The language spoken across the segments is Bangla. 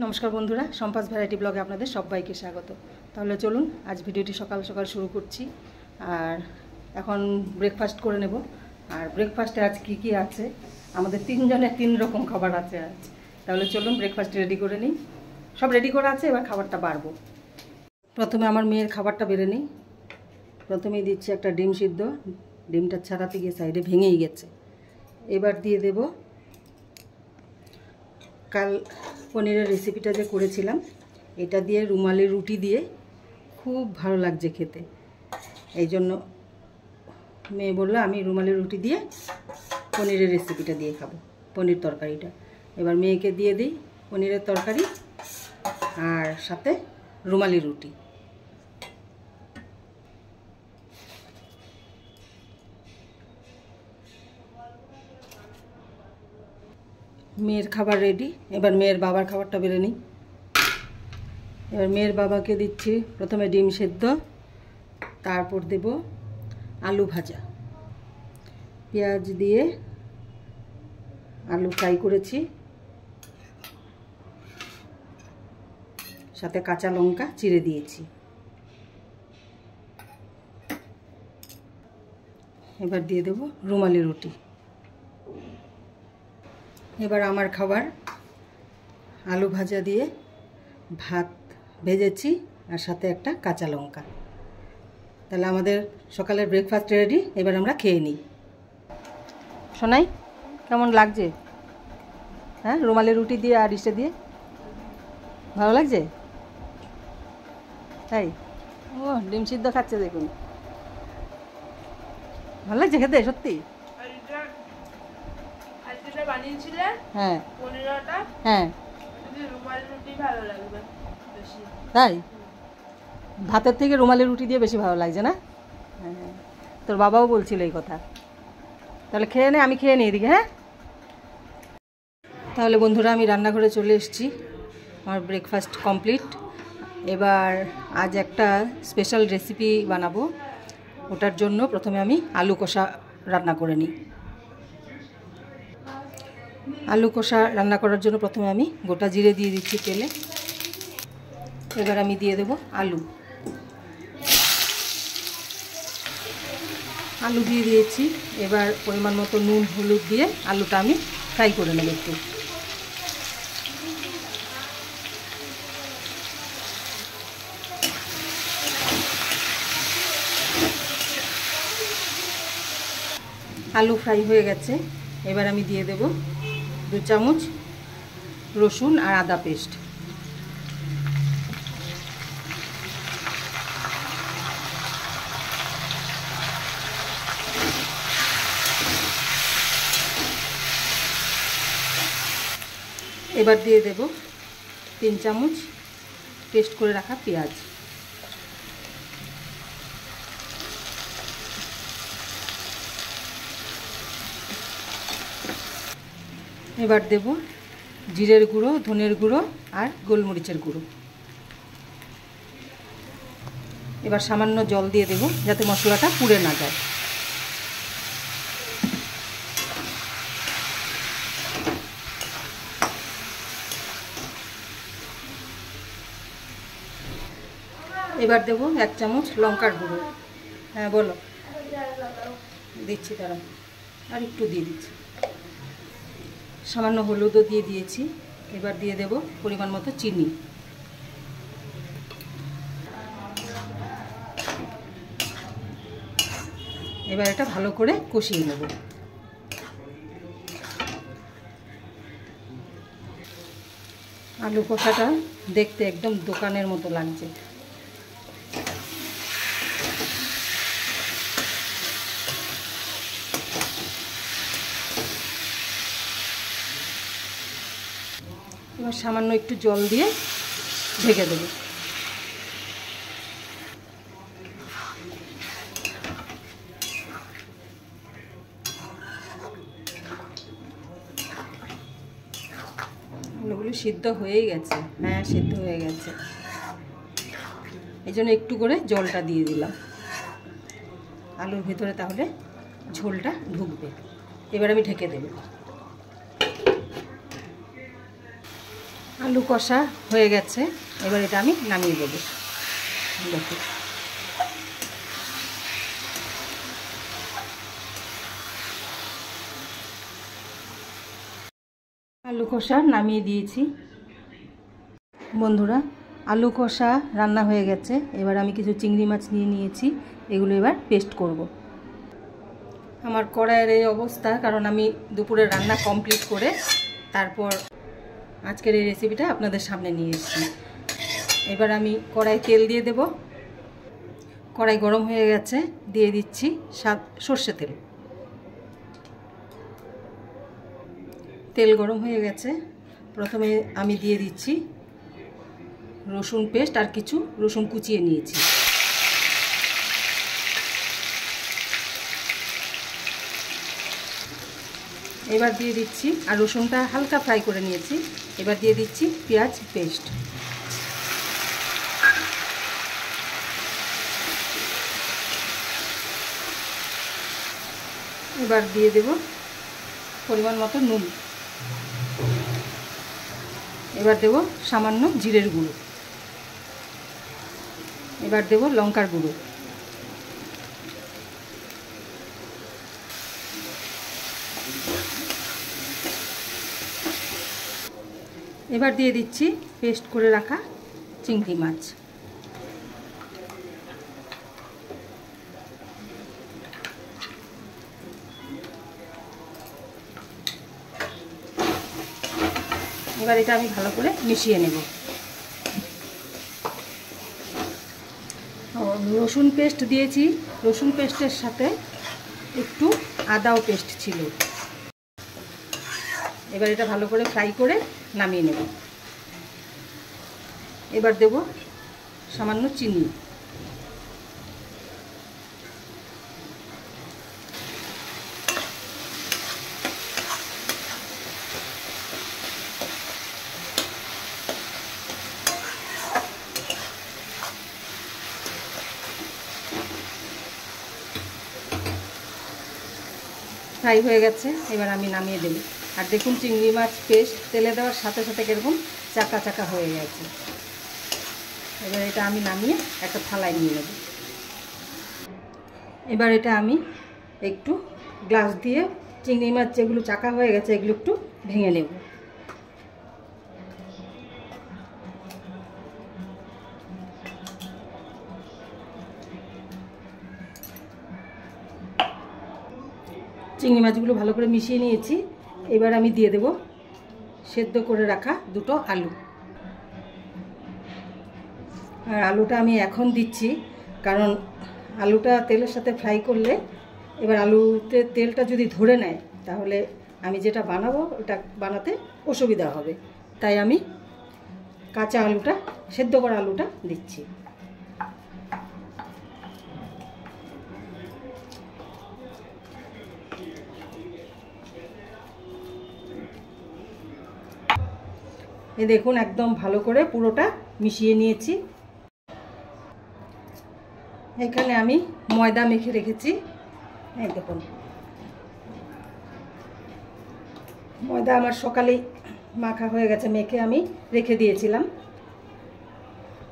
নমস্কার বন্ধুরা, সম্পাস ভ্যারাইটি ব্লগে আপনাদের সবাইকে স্বাগত। তাহলে চলুন আজ ভিডিওটি সকাল সকাল শুরু করছি। আর এখন ব্রেকফাস্ট করে নেব। আর ব্রেকফাস্টে আজ কি কি আছে, আমাদের তিনজনের তিন রকম খাবার আছে আজ। তাহলে চলুন ব্রেকফাস্ট রেডি করে নিই। সব রেডি করা আছে, এবার খাবারটা বাড়বো। প্রথমে আমার মেয়ের খাবারটা বেড়ে নিই। প্রথমেই দিচ্ছি একটা ডিম সিদ্ধ। ডিমটা ছাড়াতে গিয়ে সাইডে ভেঙেই গেছে। এবার দিয়ে দেব কাল পনিরের রেসিপিটা যে করেছিলাম, এটা দিয়ে রুমালি রুটি দিয়ে খুব ভালো লাগছে খেতে। এই জন্য মেয়ে বললো আমি রুমালি রুটি দিয়ে পনিরের রেসিপিটা দিয়ে খাবো, পনির তরকারিটা। এবার মেয়েকে দিয়ে দিই পনিরের তরকারি আর সাথে রুমালি রুটি। মেয়ের খাবার রেডি। এবার মেয়ের বাবার খাবারটা বেড়ে নিই। এবার মেয়ের বাবাকে দিচ্ছি প্রথমে ডিম সেদ্ধ, তারপর দেব আলু ভাজা। পেঁয়াজ দিয়ে আলু ফ্রাই করেছি, সাথে কাঁচা লঙ্কা চিড়ে দিয়েছি। এবার দিয়ে দেব রুমালি রুটি। এবার আমার খাবার আলু ভাজা দিয়ে ভাত ভেজেছি আর সাথে একটা কাঁচা লঙ্কা। তাহলে আমাদের সকালের ব্রেকফাস্ট রেডি। এবার আমরা খেয়ে নিই। শোনাই কেমন লাগছে? হ্যাঁ, রুমালি রুটি দিয়ে আর ইসে দিয়ে ভালো লাগছে তাই? ও ডিম সিদ্ধ খাচ্ছে, দেখুন ভালো লাগছে খেতে সত্যি। হ্যাঁ হ্যাঁ তাই, ভাতের থেকে রুমালি রুটি দিয়ে বেশি ভালো লাগছে না? হ্যাঁ, তোর বাবাও বলছিল এই কথা। তাহলে খেয়ে নে, আমি খেয়ে নিই এদিকে। হ্যাঁ, তাহলে বন্ধুরা আমি রান্নাঘরে চলে এসেছি। আমার ব্রেকফাস্ট কমপ্লিট। এবার আজ একটা স্পেশাল রেসিপি বানাবো। ওটার জন্য প্রথমে আমি আলু কষা রান্না করে নিই। আলু কষা রান্না করার জন্য প্রথমে আমি গোটা জিরে দিয়ে দিচ্ছি তেলে। এবার আমি দিয়ে দেব আলু। আলু দিয়ে দিয়েছি। এবার পরিমাণ মতো নুন হলুদ দিয়ে আলুটা আমি ফ্রাই করে নেব একটু। আলু ফ্রাই হয়ে গেছে। এবার আমি দিয়ে দেব 2 চামচ রসুন আর আদা পেস্ট। এবার দিয়ে দেব 3 চামচ পেস্ট করে রাখা পেঁয়াজ। এবার দেব জিরের গুঁড়ো, ধনের গুঁড়ো আর গোলমরিচের গুঁড়ো। এবার সামান্য জল দিয়ে দেব যাতে মশলাটা পুড়ে না যায়। এবার দেব 1 চামচ লঙ্কার গুঁড়ো। হ্যাঁ বলো, দিচ্ছি, তারা আর একটু দিয়ে দিচ্ছি। সামান্য হলুদও দিয়ে দিয়েছি। এবার দিয়ে দেব পরিমাণ মতো চিনি। এবার এটা ভালো করে কষিয়ে নেব। আলু কষাটা দেখতে একদম দোকানের মতো লাগছে। এবার সামান্য একটু জল দিয়ে ঢেকে দেব। আলুগুলো সিদ্ধ হয়েই গেছে। হ্যাঁ, সিদ্ধ হয়ে গেছে। এই জন্য একটু করে জলটা দিয়ে দিলাম আলুর ভেতরে, তাহলে ঝোলটা ঢুকবে। এবার আমি ঢেকে দেব। আলু কষা হয়ে গেছে, এবার এটা আমি নামিয়ে দেবো। দেখো আলু কষা নামিয়ে দিয়েছি। বন্ধুরা, আলু কষা রান্না হয়ে গেছে। এবার আমি কিছু চিংড়ি মাছ নিয়ে নিয়েছি, এগুলো এবার পেস্ট করব। আমার কড়াইয়ের এই অবস্থা কারণ আমি দুপুরে রান্না কমপ্লিট করে তারপর আজকের এই রেসিপিটা আপনাদের সামনে নিয়ে এসেছি। এবার আমি কড়াই তেল দিয়ে দেব। কড়াই গরম হয়ে গেছে, দিয়ে দিচ্ছি সর্ষে তেল। তেল গরম হয়ে গেছে, প্রথমে আমি দিয়ে দিচ্ছি রসুন পেস্ট আর কিছু রসুন কুচিয়ে নিয়েছি। এবার দিয়ে দিচ্ছি, আর রসুনটা হালকা ফ্রাই করে নিয়েছি, এবার দিয়ে দিচ্ছি পেঁয়াজ পেস্ট। এবার দিয়ে দেব পরিমাণ মতো নুন। এবার দেব সামান্য জিরের গুঁড়ো। এবার দেব লঙ্কার গুঁড়ো। এবার দিয়ে দিচ্ছি পেস্ট করে রাখা চিংড়ি মাছ। এবার এটা আমি ভালো করে মিশিয়ে নেব। রসুন পেস্ট দিয়েছি, রসুন পেস্টের সাথে একটু আদাও পেস্ট ছিল। এবার এটা ভালো করে ফ্রাই করে নামিয়ে নেব। এবার দেব সামান্য চিনি। ফ্রাই হয়ে গেছে, এবার আমি নামিয়ে দেব। আর দেখুন চিংড়ি মাছ পেস্ট তেলে দেওয়ার সাথে সাথে কীরকম চাকা চাকা হয়ে গেছে। এবার এটা আমি নামিয়ে একটা থালায় নিয়ে নেব। এবার এটা আমি একটু গ্লাস দিয়ে চিংড়ি মাছ যেগুলো চাকা হয়ে গেছে এগুলো একটু ভেঙে নেব। চিংড়ি মাছগুলো ভালো করে মিশিয়ে নিয়েছি। এবার আমি দিয়ে দেব সেদ্ধ করে রাখা দুটো আলু। আর আলুটা আমি এখন দিচ্ছি কারণ আলুটা তেলের সাথে ফ্রাই করলে এবার আলুতে তেলটা যদি ধরে নেয় তাহলে আমি যেটা বানাবো ওটা বানাতে অসুবিধা হবে, তাই আমি কাঁচা আলুটা, সেদ্ধ করা আলুটা দিচ্ছি। এই দেখুন একদম ভালো করে পুরোটা মিশিয়ে নিয়েছি। এখানে আমি ময়দা মেখে রেখেছি। এই দেখুন ময়দা আমার সকালেই মাখা হয়ে গেছে, মেখে আমি রেখে দিয়েছিলাম।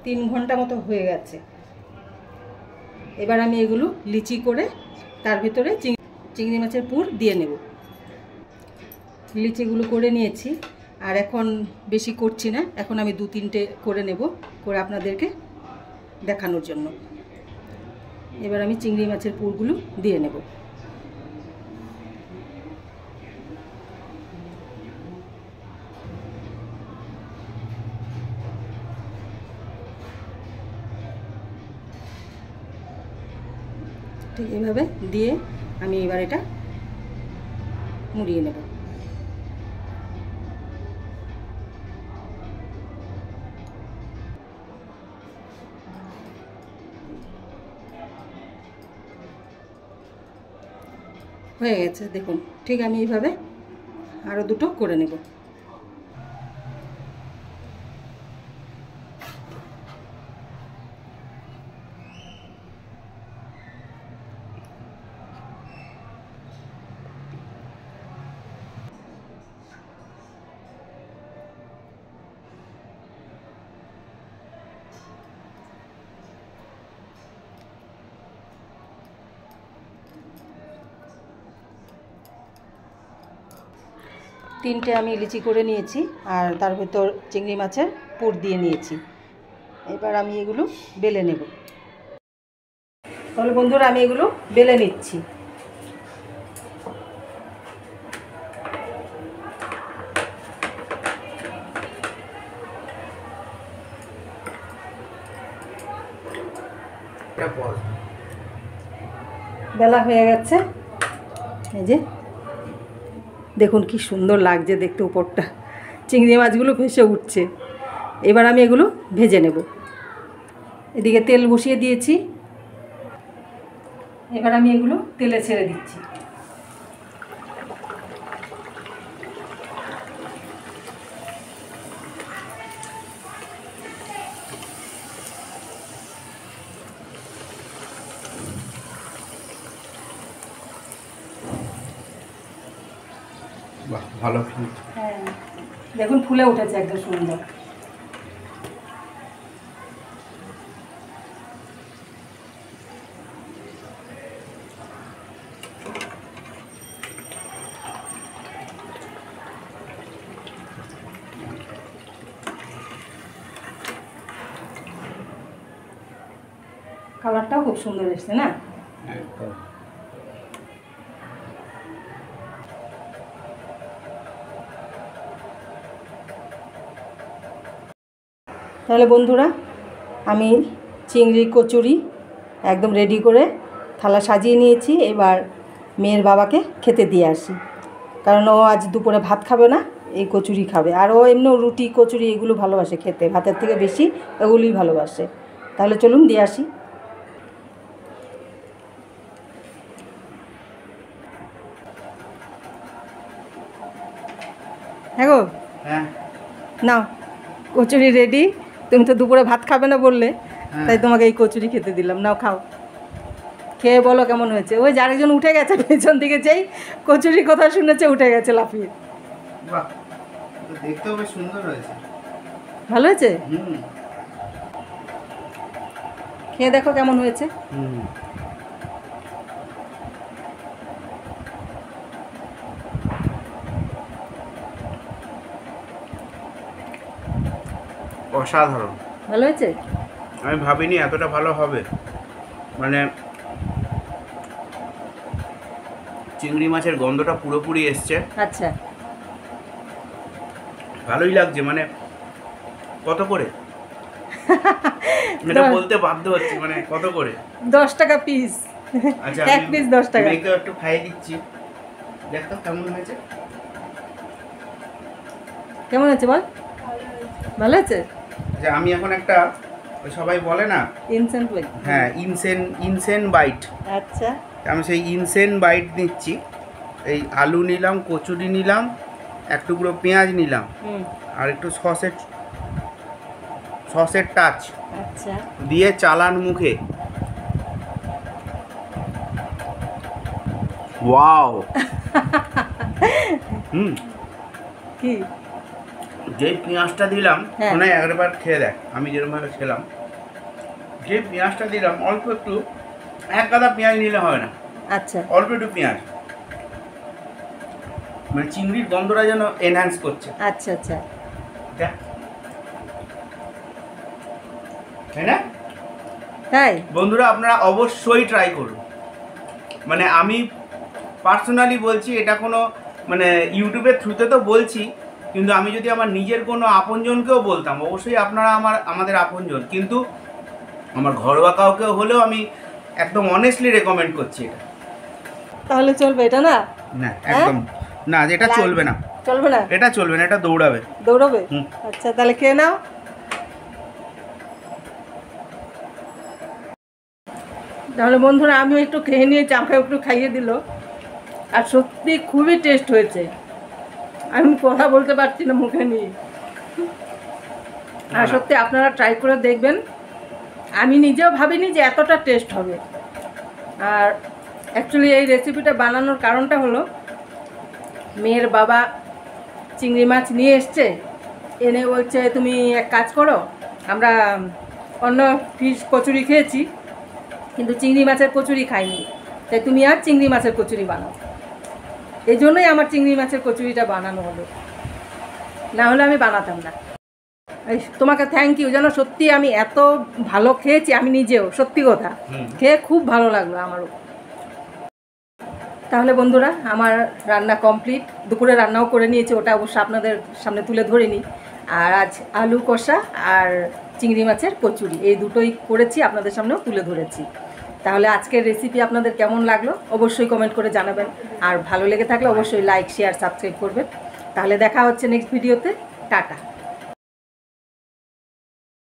3 ঘন্টা মতো হয়ে গেছে। এবার আমি এগুলো লিচি করে তার ভিতরে চিংড়ি মাছের পুর দিয়ে নেব। লিচিগুলো করে নিয়েছি, আর এখন বেশি করছি না, এখন আমি 2-3টে করে নেব, করে আপনাদেরকে দেখানোর জন্য। এবার আমি চিংড়ি মাছের পুরগুলো দিয়ে নেব। ঠিক এইভাবে দিয়ে আমি এবার এটা মুড়িয়ে নেব। হয়ে গেছে দেখুন, ঠিক আমি এইভাবে আরও 2টো করে নেব। 3টে আমি লিচি করে নিয়েছি আর তার ভেতর চিংড়ি মাছের পুর দিয়ে নিয়েছি। এবার আমি এগুলো বেলে নেব। তাহলে বন্ধুরা আমি এগুলো বেলে নিচ্ছি। বেলা হয়ে গেছে, এই যে দেখুন কি সুন্দর লাগছে দেখতে, উপরটা চিংড়ি মাছগুলো ভেসে উঠছে। এবার আমি এগুলো ভেজে নেব। এদিকে তেল বসিয়ে দিয়েছি, এবার আমি এগুলো তেলে ছেড়ে দিচ্ছি। বাহ, ভালো। হ্যাঁ দেখুন ফুলে উঠেছে একদম সুন্দর। কালারটাও খুব সুন্দর এসছে না? তাহলে বন্ধুরা আমি চিংড়ি কচুরি একদম রেডি করে থালা সাজিয়ে নিয়েছি। এবার মেয়ের বাবাকে খেতে দিয়ে আসি, কারণ ও আজ দুপুরে ভাত খাবে না, এই কচুরি খাবে। আর ও এমনিও রুটি কচুরি এগুলো ভালোবাসে খেতে, ভাতের থেকে বেশি এগুলোই ভালোবাসে। তাহলে চলুন দিয়ে আসি। হ্যাঁ গো, হ্যাঁ নাও কচুরি রেডি। তুমি তো দুপুরে ভাত খাবে না বললে, তাই তোমাকে এই কচুরি খেতে দিলাম। নাও খাও, খেয়ে বলো কেমন হয়েছে। ওই যে আরেকজন উঠে গেছে পেছন দিকে, যেই কচুরি কথা শুনেছে উঠে গেছে লাফিয়ে। বাহ, দেখতেও বেশ সুন্দর হয়েছে। ভালো হয়েছে? খেয়ে দেখো কেমন হয়েছে। অসাধারণ, ভালো হয়েছে। আমি ভাবিনি এতটা ভালো হবে। মানে চিংড়ি মাছের গন্ধটা পুরোপুরি এসছে। আচ্ছা, ভালোই লাগছে। মানে কত করে এটা বলতে বাধ্য হচ্ছি, মানে কত করে? 10 টাকা পিস। আচ্ছা, এক পিস 10 টাকা। আমি তো একটু খাইয়ে দিচ্ছি, দেখো কেমন হয়েছে। কেমন হয়েছে বল? ভালো হয়েছে। যে আমি এখন একটা, সবাই বলে না ইনসেন্ট বাইট, হ্যাঁ ইনসেন বাইট, আচ্ছা আমি সেই ইনসেন বাইট নিচ্ছি। এই আলু নিলাম, কচুরি নিলাম, এক টুকরো পেঁয়াজ নিলাম, আর একটু সসের টাচ আচ্ছা দিয়ে চালান মুখে। ওয়াও। কি যে পেঁয়াজটা দিলাম, হ্যাঁ। মানে একবার খেয়ে দেখ আমি যেরকমভাবে খেলাম। যে পেঁয়াজটা দিলাম অল্প একটু, এক গাদা পেঁয়াজ নিলে হয় না, আচ্ছা অল্প একটু পেঁয়াজ, মানে চিংড়ির গন্ধটা যেন এনহ্যান্স করছে। আচ্ছা আচ্ছা, দেখ, তাই না? তাই বন্ধুরা আপনারা অবশ্যই ট্রাই করুন। মানে আমি পার্সোনালি বলছি, এটা কোনো মানে ইউটিউবের থ্রুতে তো বলছি, কিন্তু আমি যদি আমার নিজের কোনো আপনজনকেও বলতাম, অবশ্যই আপনারা আমাদের আপনজন, কিন্তু আমার ঘরোয়া কাউকেও হলেও আমি একদম অনেস্টলি রেকমেন্ড করছি এটা। তাহলে চলবে এটা? না না একদম না, এটা চলবে না, চলবে না, এটা চলবে না, এটা দৌড়াবে। দৌড়াবে? আচ্ছা তাহলে খেয়ে নাও। তাহলে বন্ধুরা আমিও একটু খেয়ে নিয়েছি, আমাকে একটু খাইয়ে দিল, আর সত্যি খুবই টেস্ট হয়েছে। আমি কথা বলতে পারছি না মুখে নিয়ে। আর সত্যি আপনারা ট্রাই করে দেখবেন। আমি নিজেও ভাবিনি যে এতটা টেস্ট হবে। আর অ্যাকচুয়ালি এই রেসিপিটা বানানোর কারণটা হলো, মেয়ের বাবা চিংড়ি মাছ নিয়ে এসছে, এনে বলছে তুমি এক কাজ করো, আমরা অন্য ফিশ কচুরি খেয়েছি কিন্তু চিংড়ি মাছের কচুরি খাইনি, তাই তুমি আর চিংড়ি মাছের কচুরি বানাও। এই জন্যই আমার চিংড়ি মাছের কচুরিটা বানানো হলো, না হলে আমি বানাতাম না। এই তোমাকে থ্যাংক ইউ, যেন সত্যি আমি এত ভালো খেয়েছি, আমি নিজেও সত্যি কথা খেয়ে খুব ভালো লাগলো আমারও। তাহলে বন্ধুরা আমার রান্না কমপ্লিট, দুপুরে রান্নাও করে নিয়েছি, ওটা অবশ্য আপনাদের সামনে তুলে ধরিনি। আর আজ আলু কষা আর চিংড়ি মাছের কচুরি এই দুটোই করেছি, আপনাদের সামনেও তুলে ধরেছি। তাহলে আজকের রেসিপি আপনাদের কেমন লাগলো অবশ্যই কমেন্ট করে জানাবেন, আর ভালো লেগে থাকলে অবশ্যই লাইক শেয়ার সাবস্ক্রাইব করবেন। তাহলে দেখা হচ্ছে নেক্সট ভিডিওতে, টাটা।